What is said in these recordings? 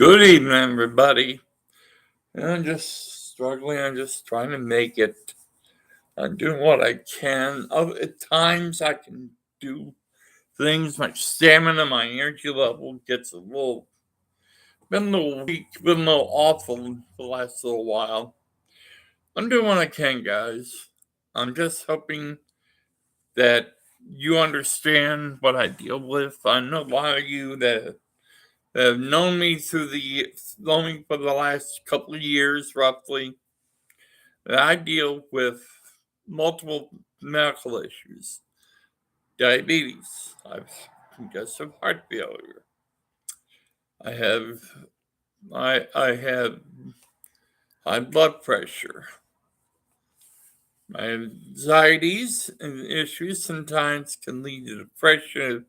Good evening, everybody. I'm just struggling. I'm just trying to make it. I'm doing what I can. At times, I can do things. My stamina, my energy level gets been a little weak, been a little awful the last little while. I'm doing what I can, guys. I'm just hoping that you understand what I deal with. I know a lot of you that have known me for the last couple of years, roughly. I deal with multiple medical issues, diabetes, I've congestive heart failure. I have I have high blood pressure. My anxieties and issues sometimes can lead to depression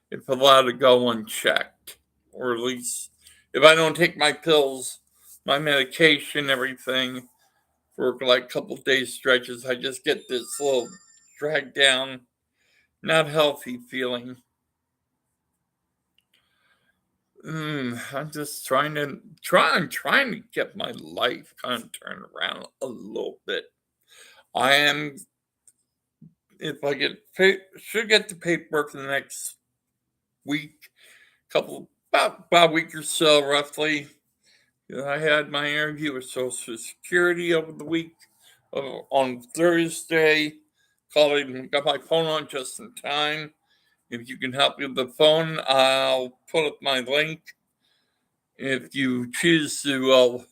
if allowed to go unchecked, or at least if I don't take my pills, my medication, everything for like a couple days stretches, I just get this little dragged down, not healthy feeling. I'm just I'm trying to get my life kind of turned around a little bit. I am, if I should get the paperwork for the next week, about a week or so, roughly. I had my interview with Social Security over the week on Thursday. Got my phone on just in time. If you can help me with the phone, I'll put up my link. If you choose to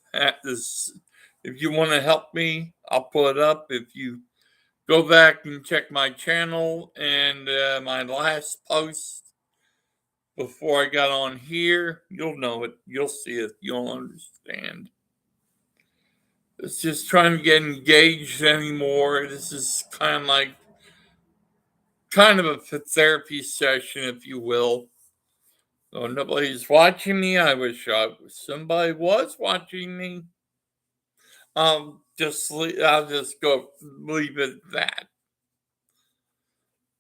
if you want to help me, I'll put it up. If you go back and check my channel and my last post before I got on here, you'll know it. You'll see it. You'll understand. It's just trying to get engaged anymore. This is kind of a therapy session, if you will. So nobody's watching me. I wish somebody was watching me. I'll just go leave it at that.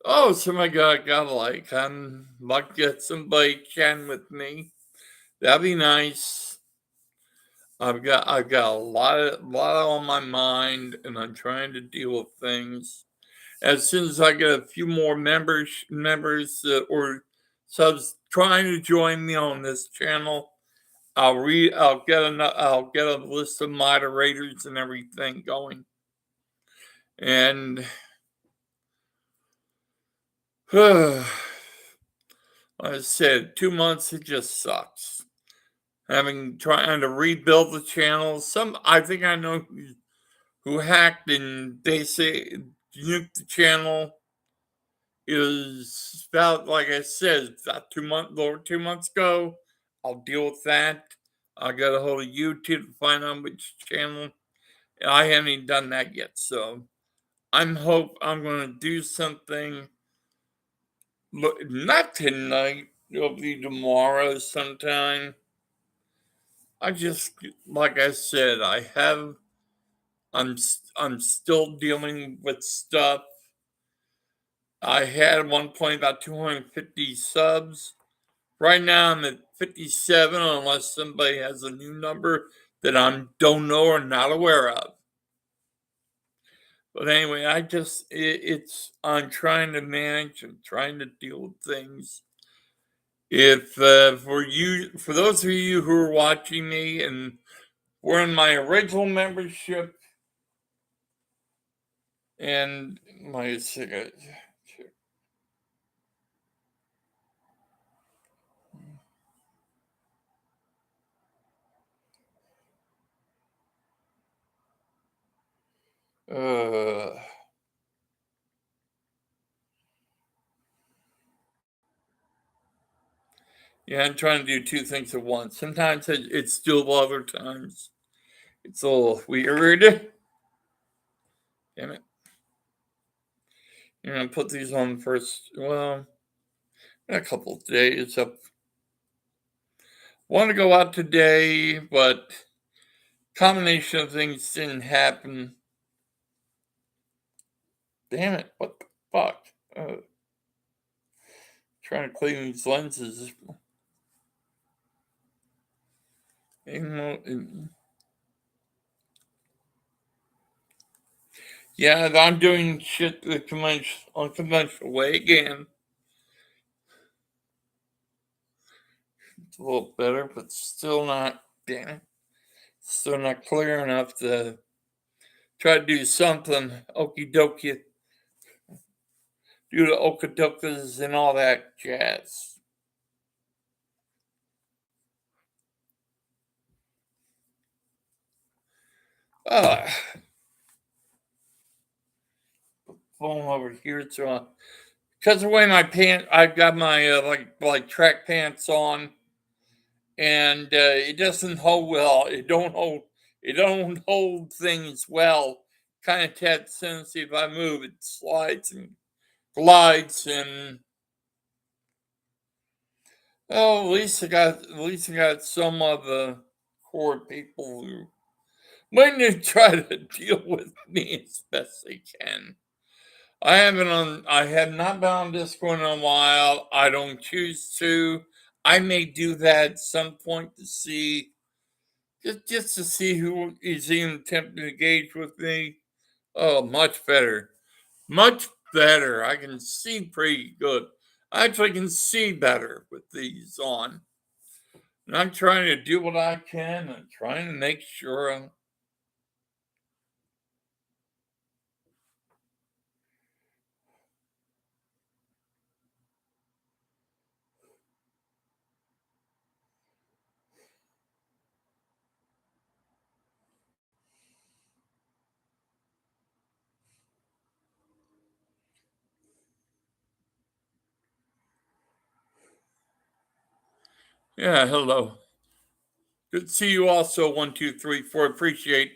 Oh, somebody got a like. I'm like get somebody chatting with me. That'd be nice. I've got a lot on my mind, and I'm trying to deal with things. As soon as I get a few more members or subs trying to join me on this channel, I'll get a list of moderators and everything going. And like I said, 2 months it just sucks. Trying to rebuild the channel. I think I know who hacked, and they say nuked the channel. It was about, like I said, about 2 months ago. I'll deal with that. I got a hold of YouTube to find out which channel. I haven't even done that yet, so I'm going to do something. Not tonight. It'll be tomorrow sometime. Like I said, I'm still dealing with stuff. I had at one point about 250 subs. Right now I'm at 57, unless somebody has a new number that I don't know or not aware of. But anyway, I'm trying to manage and trying to deal with things. If for those of you who are watching me and were in my original membership, and my cigarette. Uh, yeah, I'm trying to do two things at once. Sometimes it's doable, other times it's a little weird. Damn it. You're gonna put these on first. Well, in a couple of days. I want to go out today, but combination of things didn't happen. Damn it! What the fuck? Trying to clean these lenses. yeah, I'm doing shit the unconventional way again. It's a little better, but still not, damn, still not clear enough to try to do something okie dokie, do the okadokas and all that jazz. Uh, phone over here, so because the way my pants, I've got my like track pants on, and it doesn't hold well. It don't hold things well. Kind of tendency if I move, it slides and glides, and oh, at least I got some of the core people who when they try to deal with me as best they can. I have not been on Discord in a while. I don't choose to. I may do that at some point to see just to see who is even attempting to engage with me. Oh, much better. Much better. I can see pretty good. I actually can see better with these on. And I'm trying to do what I can and trying to make sure I'm. Yeah, hello. Good to see you also. 1, 2, 3, 4. Appreciate.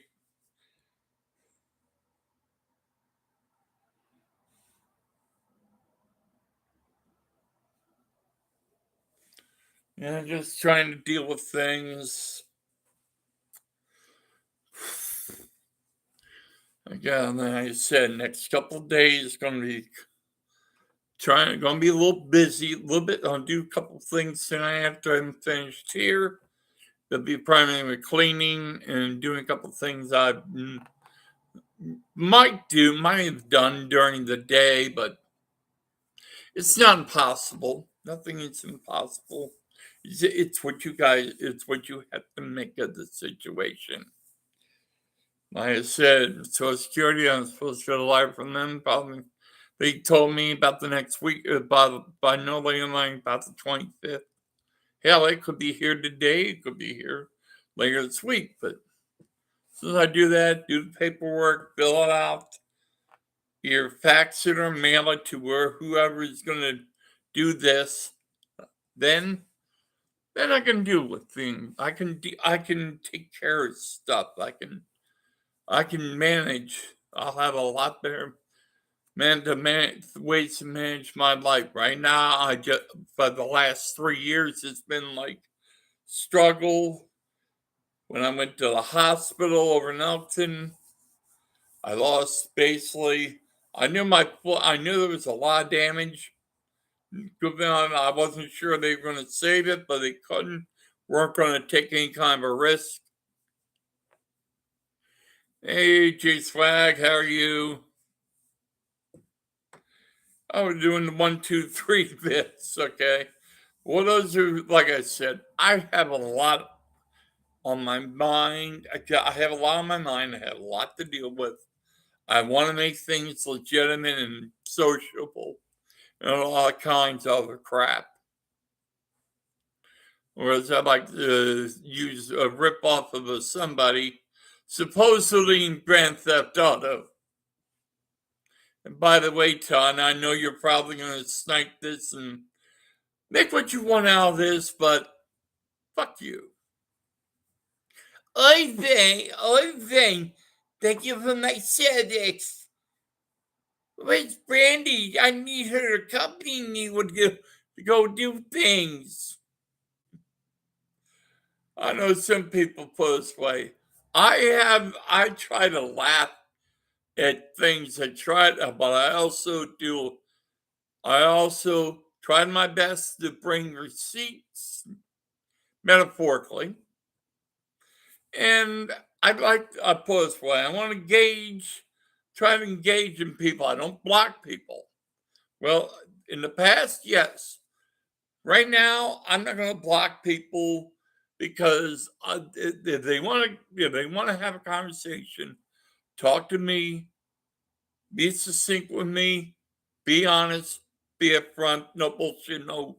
Yeah, just trying to deal with things. Again, like I said, next couple of days gonna be a little busy, a little bit. I'll do a couple things tonight after I'm finished here. There'll be primarily cleaning and doing a couple things I might have done during the day, but it's not impossible. Nothing is impossible. It's what you have to make of the situation. Like I said, Social Security, I'm supposed to get a letter from them. Probably, they told me about the next week, by no later than like about the 25th. Hell, it could be here today. It could be here later this week. But as soon as I do that, do the paperwork, fill it out, either fax it or mail it to whoever is going to do this, then I can deal with things. I can take care of stuff. I can manage. I'll have a lot better ways to manage my life. Right now, I just for the last 3 years, it's been like struggle. When I went to the hospital over in Elton, I lost basically. I knew there was a lot of damage. I wasn't sure they were going to save it, but they couldn't. Weren't going to take any kind of a risk. Hey, J Swag, how are you? I was doing the 1, 2, 3 bits, okay? Well, those are, like I said, I have a lot on my mind. I have a lot on my mind. I have a lot to deal with. I want to make things legitimate and sociable and all kinds of other crap. Whereas I'd like to use a rip off of somebody supposedly in Grand Theft Auto. And by the way, Todd, I know you're probably going to snipe this and make what you want out of this, but fuck you. Oy vey, thank you for my Sadex. Where's Brandy? I need her to accompany me to go do things. I know some people put this way. I try to laugh at things but I also tried my best to bring receipts, metaphorically, And I'd like I put it this way, I want to try to engage in people. I don't block people. Well, in the past, yes. Right now, I'm not going to block people because if they want to have a conversation, talk to me, be succinct with me, be honest, be upfront, no bullshit, none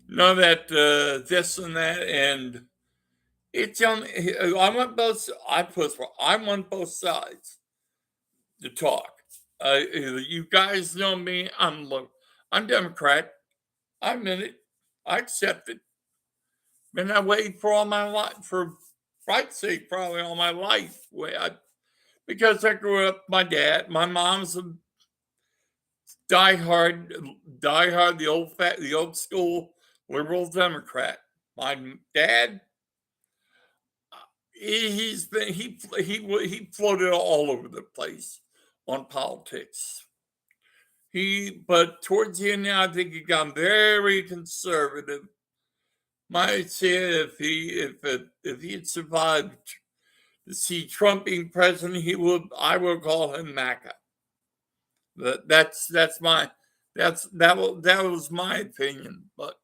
of that this and that. And it's on. I want both. I want both sides to talk. You guys know me. I'm Democrat. I'm in it. I accept it. Been that way for all my life, for Christ's sake, probably all my life. Because I grew up, my mom's a diehard, the old school liberal Democrat. My dad, he floated all over the place on politics. But towards the end, now I think he got very conservative. Might say if he had survived to see Trump being president, I would call him MACA. That was my opinion, but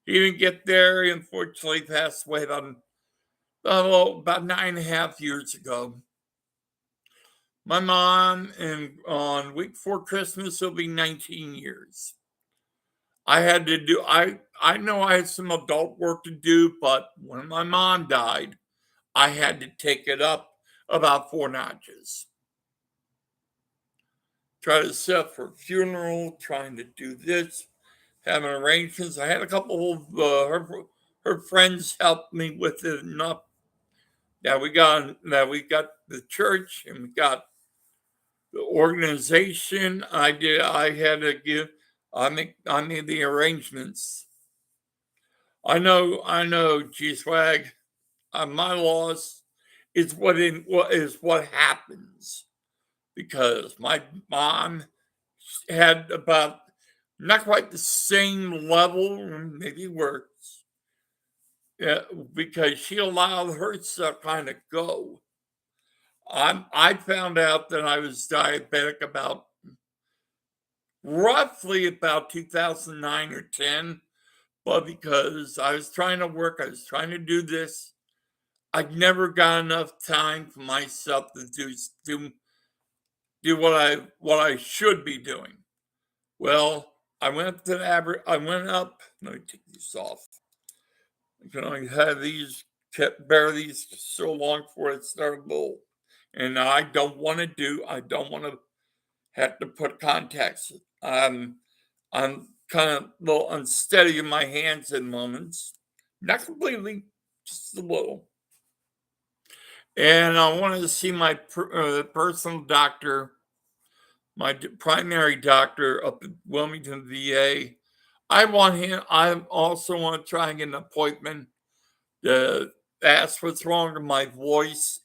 he didn't get there. He unfortunately passed away about 9.5 years ago. My mom, and on week before Christmas, it'll be 19 years. I know I had some adult work to do, but when my mom died, I had to take it up about 4 notches. Try to set up for a funeral, trying to do this, having arrangements. I had a couple of her friends help me with it enough that we got the church and we got the organization. I had to give. I made the arrangements. I know. G swag. My loss is what happens because my mom had about not quite the same level, maybe worse, because she allowed her stuff kind of go. I found out that I was diabetic about roughly about 2009 or 10, but because I was trying to work, I was trying to do this. I'd never got enough time for myself to do what I should be doing. Well, I went up to the I went up. Let me take these off. I can only have these bear these so long before it started bull. And I don't want to. I don't want to have to put contacts. I'm kind of a little unsteady in my hands in moments. Not completely, just a little. And I wanted to see my personal doctor, my primary doctor up at Wilmington, VA. I also want to try and get an appointment to ask what's wrong with my voice.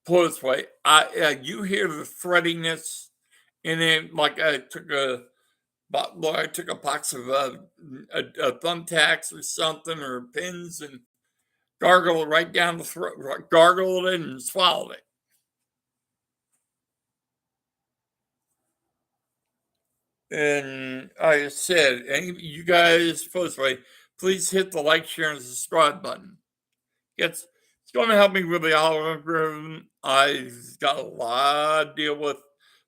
Put it this way, you hear the threadiness in it, like I took a box of thumbtacks or something or pins and gargled it right down the throat, gargled it and swallowed it. And I said, you guys, first way, please hit the like, share, and subscribe button. It's going to help me with the algorithm. I've got a lot to deal with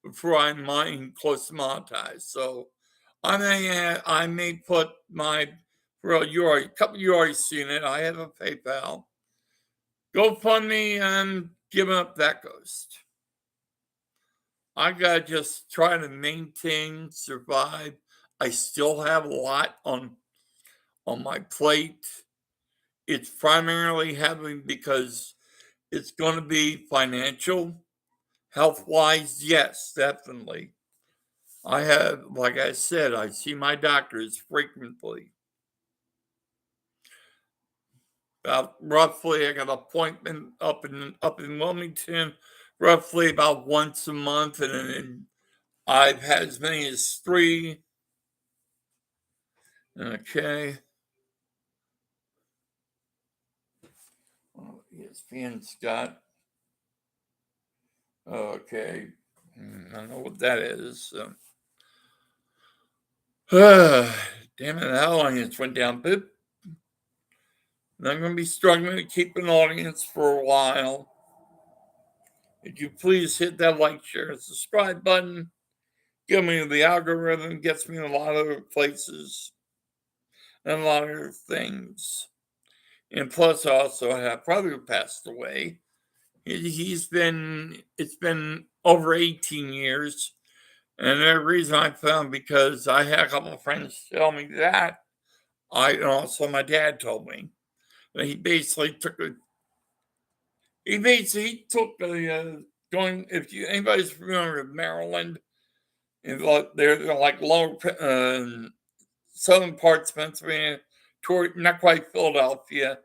before I'm close to monetize. So I may put my you already seen it. I have a PayPal. GoFundMe, and giving up that ghost. I gotta just try to maintain, survive. I still have a lot on my plate. It's primarily happening because it's going to be financial, health wise. Yes, definitely. Like I said, I see my doctors frequently. About roughly, I got an appointment up in Wilmington, roughly about once a month, and then I've had as many as 3. Okay. ESPN Scott. Okay. I don't know what that is. Damn it, that audience went down. But I'm going to be struggling to keep an audience for a while. If you please hit that like, share, and subscribe button. Give me the algorithm, gets me in a lot of places and a lot of things. And plus, also, I have brother who passed away. It's been over 18 years. And the reason I found, because I had a couple of friends tell me that, also my dad told me that he basically took going, if you anybody's familiar with Maryland, they're like lower southern parts of Pennsylvania, toward not quite Philadelphia,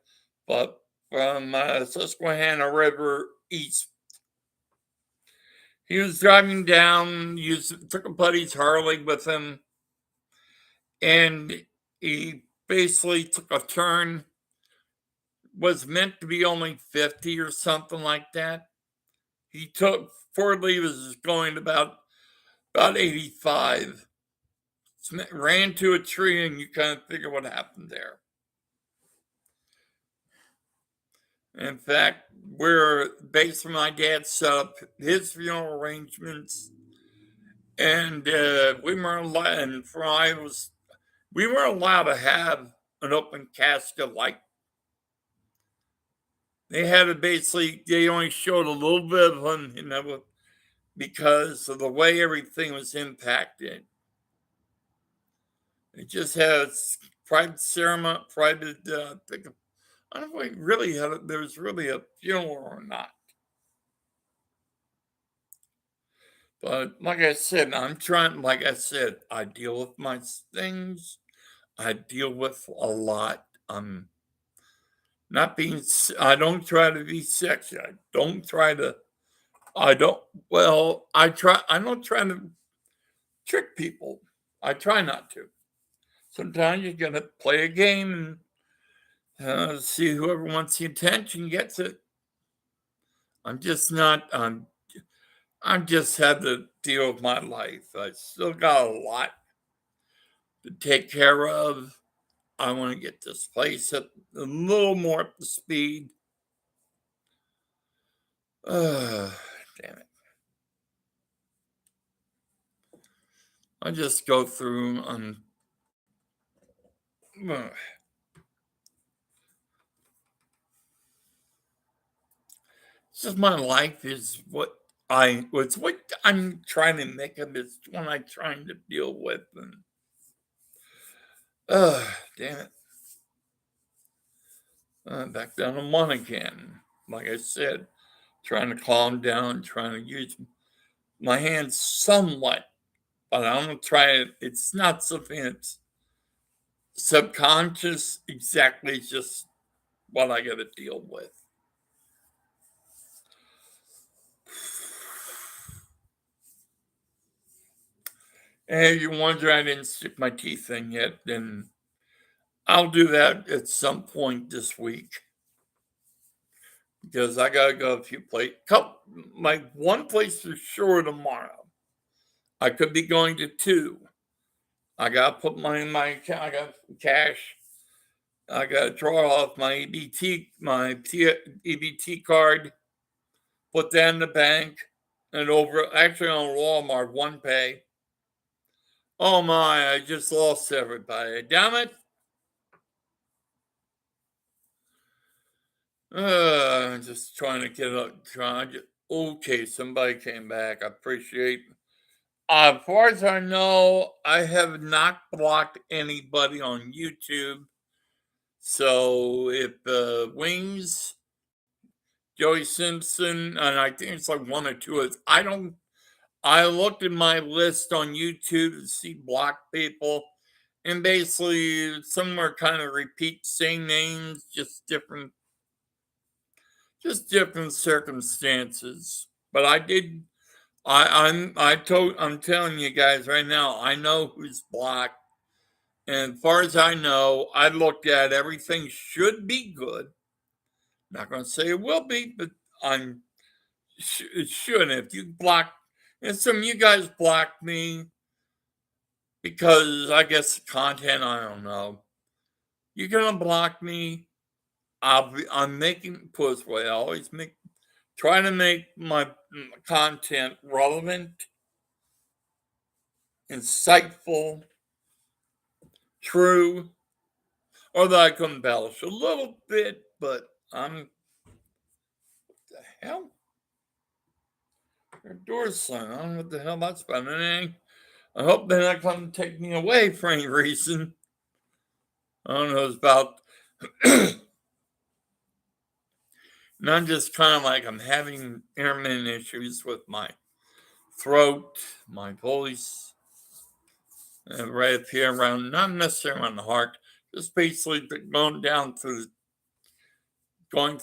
but from Susquehanna River east. He was driving down, took a buddy's Harley with him, and he basically took a turn, was meant to be only 50 or something like that. He took, Ford Lee was going about 85, ran to a tree, and you kind of figure what happened there. In fact, we're based on my dad set up his funeral arrangements, and we weren't allowed to have an open casket. Like, they had to basically, they only showed a little bit of him, because of the way everything was impacted. It just has private ceremony, private. I don't know if there was really a funeral or not. But like I said, I deal with my things. I deal with a lot. I don't try to be sexy. I don't try to trick people. I try not to. Sometimes you're going to play a game and see whoever wants the attention gets it. I'm just not, I've just had to deal with my life. I still got a lot to take care of. I want to get this place a little more up to speed. Damn it. I just go through it's just my life is what I'm trying to make of. It's what I'm trying to deal with. And damn it. Back down to one again. Like I said, trying to calm down, trying to use my hands somewhat, but I'm going to try it. It's not something that's subconscious exactly. It's just what I got to deal with. And if you wonder I didn't stick my teeth in yet, then I'll do that at some point this week. Because I gotta go a few places. My one place for sure tomorrow. I could be going to two. I gotta put money in my account. I got cash. I gotta draw off my EBT card, put that in the bank, and actually on Walmart, one pay. Oh my, I just lost everybody. Damn it. I'm just trying to get up. Okay, somebody came back. I appreciate. As far as I know, I have not blocked anybody on YouTube. So if Wings, Joey Simpson, and I think it's like one or two of, I looked at my list on YouTube to see blocked people, and basically some are kind of repeat same names, just different circumstances. But I'm telling you guys right now, I know who's blocked. And as far as I know, I looked at everything should be good. Not going to say it will be, but it shouldn't. If you block, and some of you guys blocked me because I guess content, I don't know. You're gonna block me. I'm making put this way. I always try to make my content relevant, insightful, true, or that I can embellish a little bit, but what the hell? Your door's slamming. I don't know what the hell that's about. I hope they're not going to take me away for any reason. I don't know. It's about. And I'm just kind of like I'm having intermittent issues with my throat, my voice, right up here around, not necessarily around the heart, just basically going through, going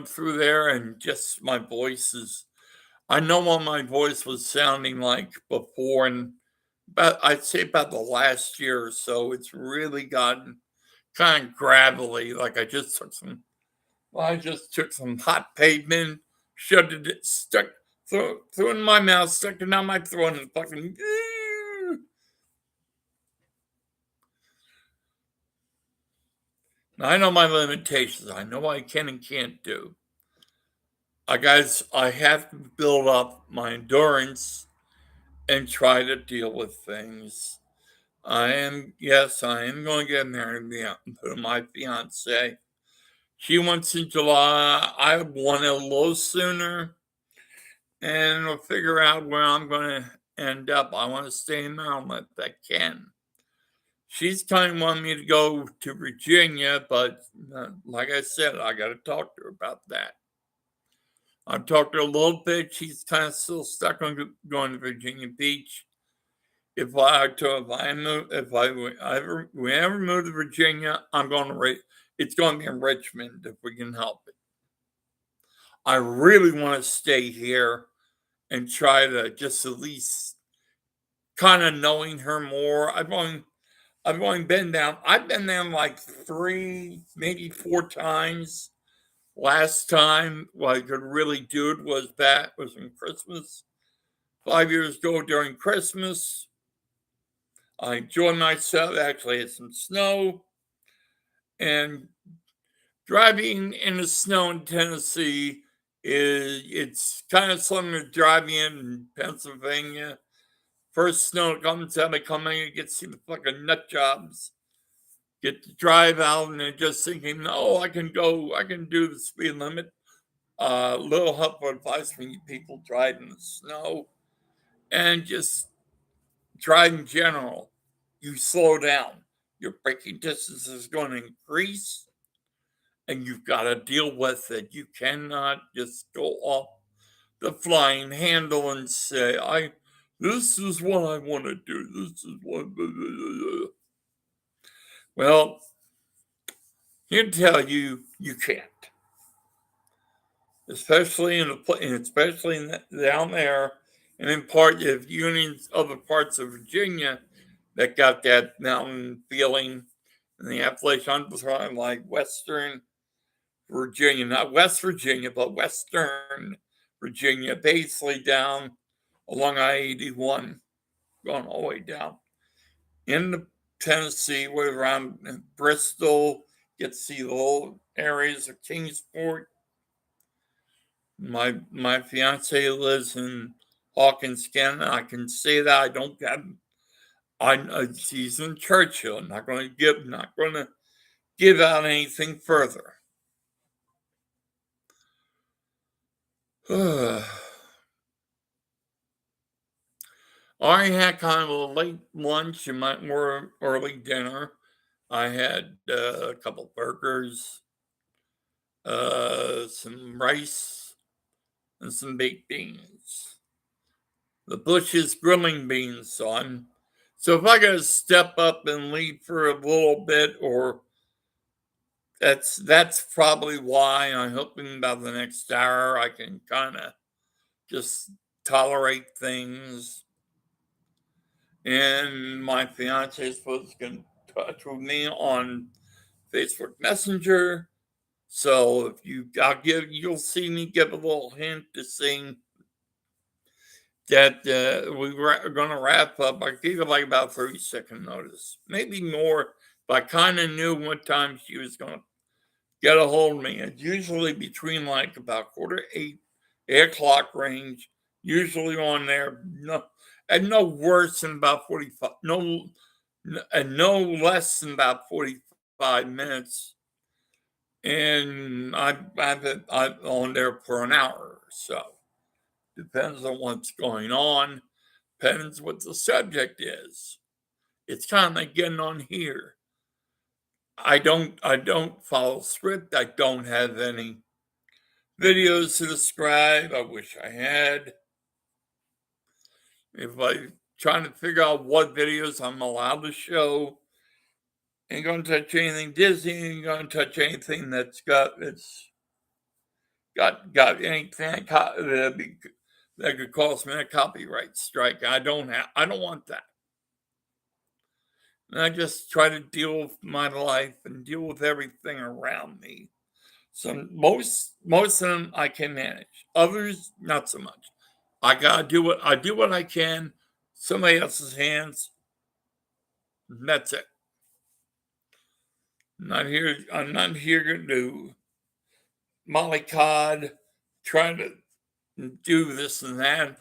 through there, and just my voice is. I know what my voice was sounding like before, and I'd say about the last year or so, it's really gotten kind of gravelly. Like I just took some hot pavement, shoved it, threw it in my mouth, stuck it down my throat, and fucking. I know my limitations. I know what I can and can't do. I have to build up my endurance and try to deal with things. Yes, I am going to get married to my fiance. She wants in July. I want it a little sooner, and we'll figure out where I'm going to end up. I want to stay in Maryland if I can. She's kind of wanting me to go to Virginia, but like I said, I got to talk to her about that. I've talked to her a little bit. She's kind of still stuck on going to Virginia Beach. If I move, if I we ever move to Virginia, it's going to be in Richmond if we can help it. I really want to stay here and try to just at least kind of knowing her more. I've only been down. I've been down like 3, maybe 4 times. Last time what I could really do it was in Christmas. 5 years ago during Christmas. I enjoyed myself. Actually, had some snow, and driving in the snow in Tennessee it's kind of similar to driving in Pennsylvania. First snow comes out, I come in and get to see the fucking nut jobs. Get to drive out and they're just thinking, no, I can do the speed limit. Little helpful advice when you people drive in the snow and just drive in general. You slow down. Your braking distance is going to increase and you've got to deal with it. You cannot just go off the flying handle and say, this is what I want to do. This is what. Well, he'll tell you you can't, especially down there, and in part of unions, other parts of Virginia that got that mountain feeling, and the Appalachian Trail, like Western Virginia, not West Virginia, but Western Virginia, basically down along I-81, going all the way down into Tennessee, where around Bristol, get to see the whole areas of Kingsport. My fiance lives in Hawkins, Canada. I can say that I don't have. She's in Churchill. Not going to give out anything further. I had kind of a late lunch and more early dinner. I had a couple burgers, some rice, and some baked beans. The Bush's grilling beans, son. So if I got to step up and leave for a little bit, or that's probably why I'm hoping by the next hour I can kind of just tolerate things. And my fiance is supposed to get in touch with me on Facebook Messenger So if you'll see me give a little hint to saying that we're going to wrap up. I gave it like about 30-second notice, maybe more, but I kind of knew what time she was going to get a hold of me. It's usually between like about 7:45, 8 o'clock range, usually on there. No, and no worse than about 45, and no less than about 45 minutes. And I'm on there for an hour or so. Depends on what's going on. Depends what the subject is. It's kind of like getting on here. I don't follow script. I don't have any videos to describe. I wish I had. If I trying to figure out what videos I'm allowed to show, ain't gonna touch anything Disney, ain't gonna touch anything that's got anything that could cost me a copyright strike. I don't want that. And I just try to deal with my life and deal with everything around me. So most of them I can manage. Others not so much. I gotta do what I can. Somebody else's hands. That's it. I'm not here to do mollycod, trying to do this and that.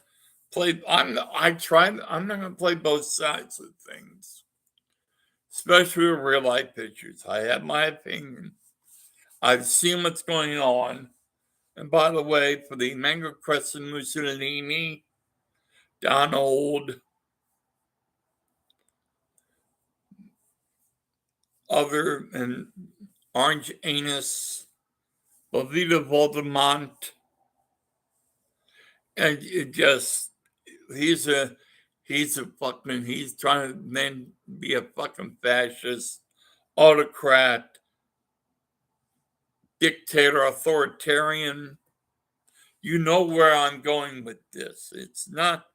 I'm not gonna play both sides of things. Especially with real life pictures. I have my opinion. I've seen what's going on. And by the way, for the Mango Crescent Mussolini, Donald, other and Orange Anus, Lolita Voldemont, and it just he's a he's trying to then be a fucking fascist, autocrat, dictator, authoritarian. You know where I'm going with this. It's not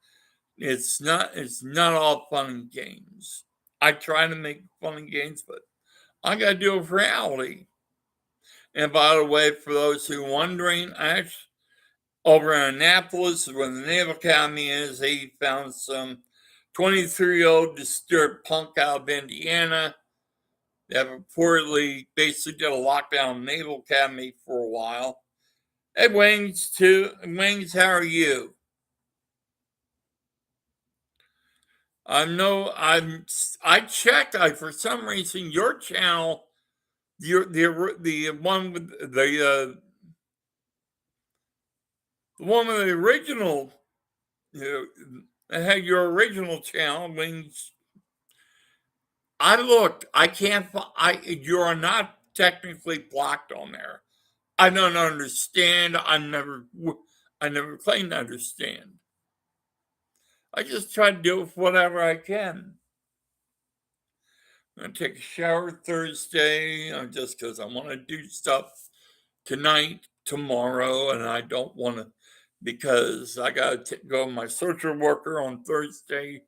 all fun and games. I try to make fun and games, but I gotta deal with reality. And by the way, for those who are wondering, actually, over in Annapolis, where the Naval Academy is, they found some 23-year-old disturbed punk out of Indiana that reportedly basically did a lockdown on Naval Academy for a while. Hey, Wings, how are you? I checked. For some reason, your channel, the one with the one with the original, that had your original channel, Wings. I looked. I can't. You are not technically blocked on there. I don't understand. I never claimed to understand. I just try to deal with whatever I can. I'm gonna take a shower Thursday, just because I want to do stuff tonight, tomorrow, and I don't want to because I got to go with my social worker on Thursday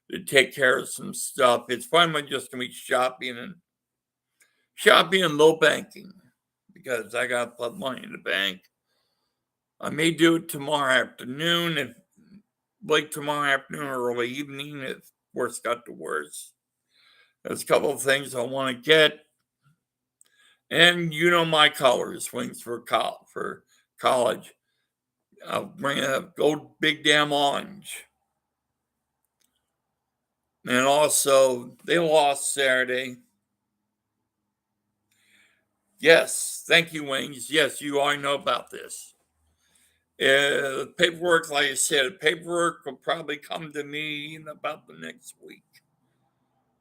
to take care of some stuff. It's finally just gonna be shopping and low banking because I got to put money in the bank. I may do it tomorrow afternoon, if late tomorrow afternoon or early evening, if worse got to worse. There's a couple of things I want to get. And you know my color swings for college. I'll bring a gold big damn orange. And also, they lost Saturday. Yes, thank you, Wings. Yes, you already know about this. Paperwork, like I said, paperwork will probably come to me in about the next week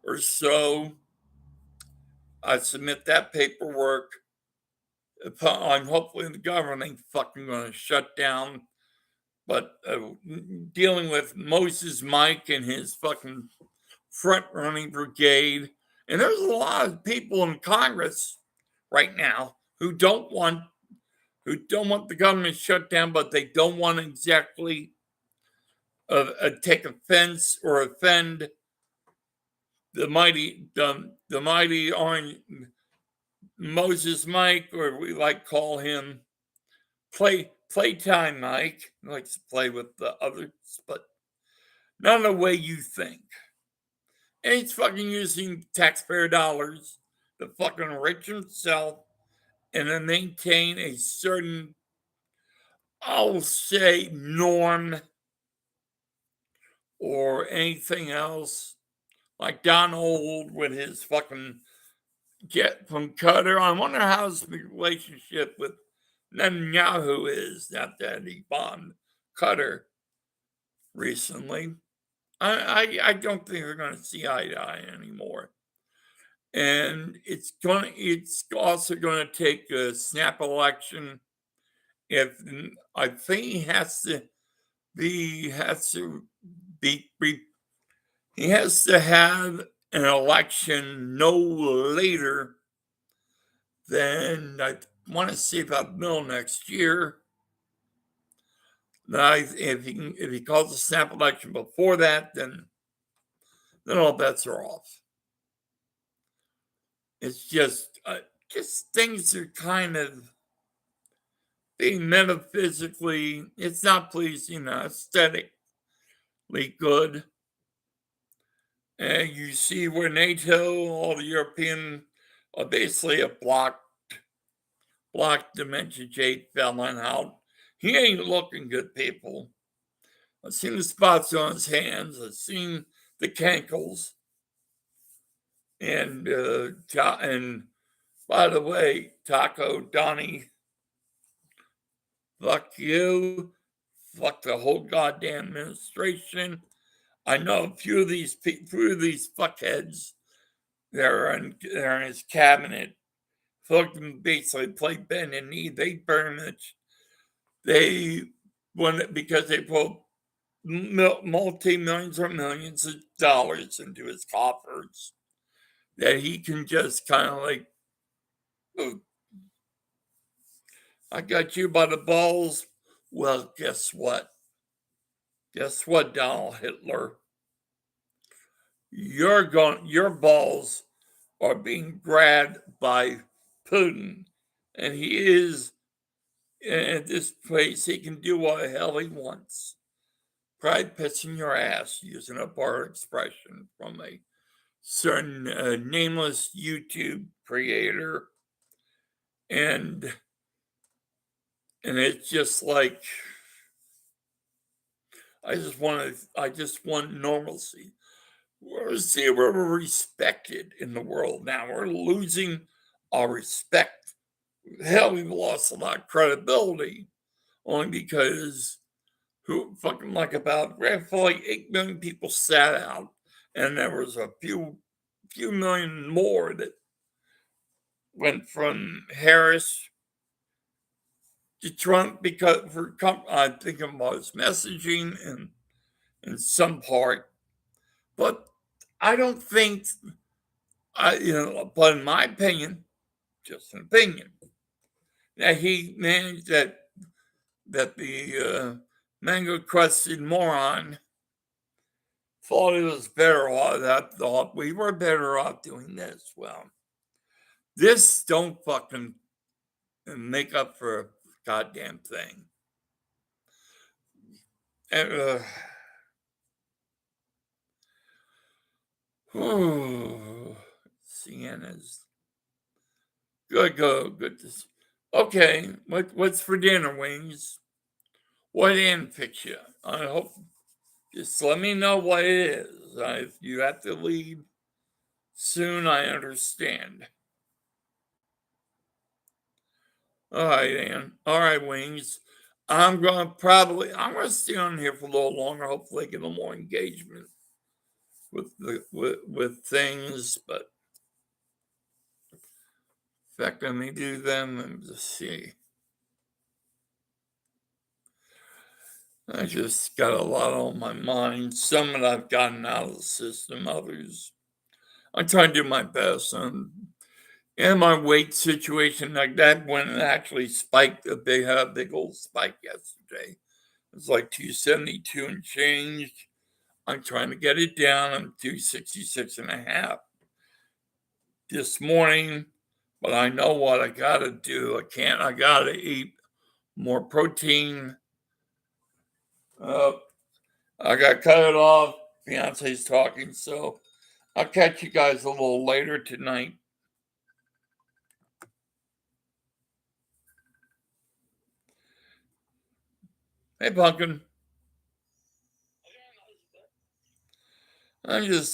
or so. I submit that paperwork. I'm hopefully the government ain't fucking going to shut down. But dealing with Moses Mike and his fucking front running brigade, and there's a lot of people in Congress right now who don't want the government shut down, but they don't want to exactly take offense or offend the mighty orange Moses Mike, or we like call him Playtime Mike. He likes to play with the others, but not the way you think. And he's fucking using taxpayer dollars to fucking enrich himself and to maintain a certain, I'll say, norm or anything else. Like Donald with his fucking jet from Qatar. I wonder how his relationship with Netanyahu is now that he bombed Qatar recently. I don't think they're going to see eye to eye anymore. And it's also going to take a snap election. If I think he has to have an election no later than, I want to say, about middle next year. If he calls a snap election before that, then all bets are off. It's just things are kind of being metaphysically, it's not pleasing, aesthetically good. And you see where NATO, all the European, are basically a blocked Dementia Jade felon out. He ain't looking good, people. I've seen the spots on his hands. I've seen the cankles. And by the way, Taco Donnie, fuck you. Fuck the whole goddamn administration. I know a few of these fuckheads that are in his cabinet. Fucking basically play bend and knee. They burn it. Because they put multi-millions or millions of dollars into his coffers, that he can just kind of like, oh, I got you by the balls. Well, guess what? Guess what, Donald Hitler? Your balls are being grabbed by Putin, and he is at this place. He can do what the hell he wants. Pride pissing your ass, using a bar expression from a certain nameless YouTube creator, and it's just like, I just want normalcy. We're respected in the world now. We're losing our respect. Hell, we've lost a lot of credibility only because like 8 million people sat out, and there was a few million more that went from Harris to Trump I think it was messaging and in some part, but I don't think but in my opinion, just an opinion, that he managed that the mango crusted moron thought it was better off. That thought we were better off doing this. Well, this don't fucking make up for a goddamn thing. And, Sienna's good. To see. Okay, what's for dinner, Wings? What in fix you? I hope. Just let me know what it is. If you have to leave soon, I understand. All right, Ann. All right, Wings. I'm gonna stay on here for a little longer. Hopefully, get a little more engagement with things. But in fact, let me do them and just see. I just got a lot on my mind. Some that I've gotten out of the system. Others, I try to do my best. And my weight situation, like that, when it actually spiked, had a big old spike yesterday. It's like 272 and change. I'm trying to get it down. I'm 266 and a half. This morning, But I know what I gotta do. I gotta eat more protein. I got cut it off. Fiance's talking, so I'll catch you guys a little later tonight. Hey, Pumpkin. I'm just